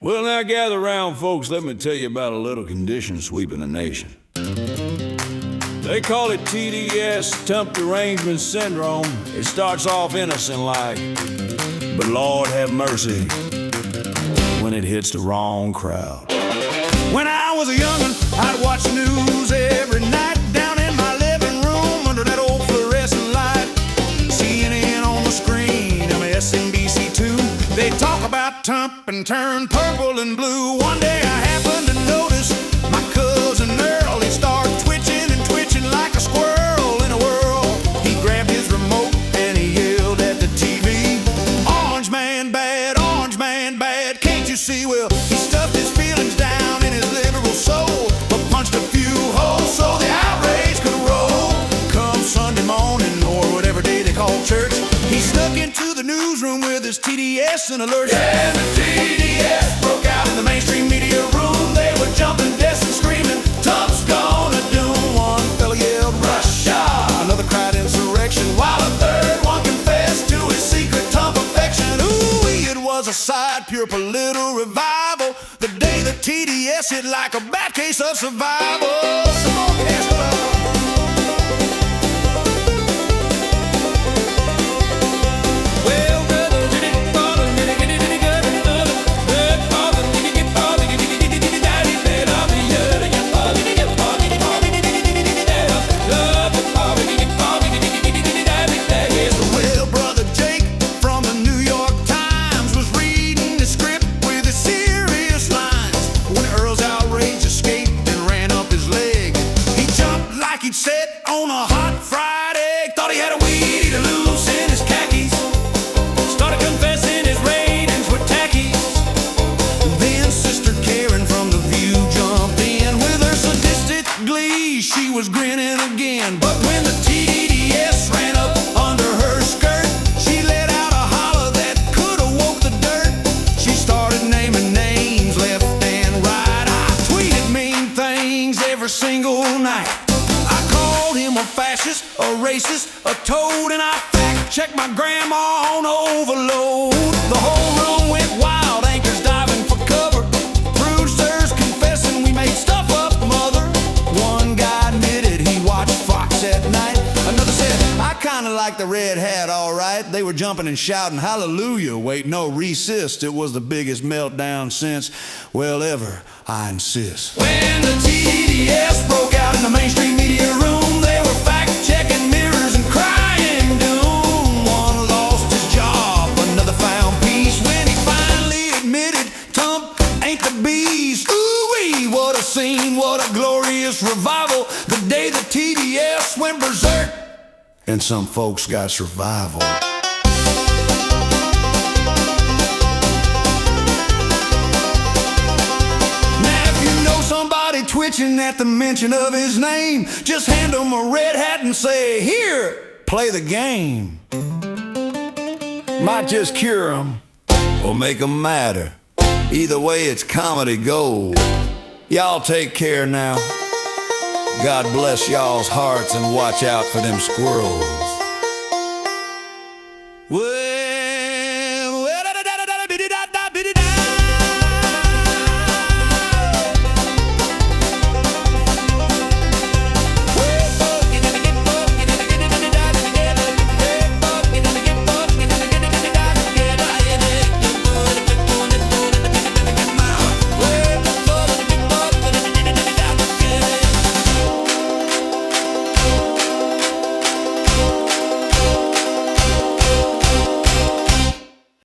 Well, now gather round, folks. Let me tell you about a little condition sweeping the nation. They call it TDS, Teump Derangement Syndrome. It starts off innocent-like, but Lord have mercy when it hits the wrong crowd. When I was a young'un, I'd watch the news every night down in my living room under that old fluorescent light. CNN on the screen, MSNBC too. They talk about Teump and turn purple and blue. One day I happened to notice my cousin Earl. He started twitching and twitching like a squirrel in a whirl. He grabbed his remote and he yelled at the TV. Orange man bad, can't you see? Well, he stuffed his feelings down in his liberal soul, but punched a few holes so the outrage could roll. Come Sunday morning or whatever day they call church, he snuck into the newsroom with his TDS and alerts. Yeah, the TDS broke out in the mainstream media room. They were jumping desks and screaming, Tump's gonna doom. One fella yelled, Russia. Another cried insurrection, while a third one confessed to his secret Teump affection. Ooh, it was a sight, pure political revival. The day the TDS hit like a bad case of survival. Some more gas club. Set on a hot fried egg, thought he had a weed to loose in his khakis. Started confessing his ratings were tacky. Then Sister Karen from The View jumped in with her sadistic glee. She was grinning again, but when the TDS ran up under her skirt, she let out a holler that could have woke the dirt. She started naming names left and right. I tweeted mean things every single night. Him a fascist, a racist, a toad, and I fact-checked my grandma on overload. The whole room went wild, anchors diving for cover, producers confessing we made stuff up, mother. One guy admitted he watched Fox at night. Another said, I kinda like the red hat, all right. They were jumping and shouting, hallelujah. Wait, no, resist. It was the biggest meltdown since, well, ever, I insist. When the TDS broke out in the mainstream media room, they were fact-checking mirrors and crying doom. One lost his job, another found peace when he finally admitted Teump ain't the beast. Ooh-wee, what a scene, what a glorious revival. The day the TDS went berserk, and some folks got survival. Somebody twitching at the mention of his name, just hand him a red hat and say, here, play the game. Might just cure him or make him madder. Either way, it's comedy gold. Y'all take care now. God bless y'all's hearts and watch out for them squirrels.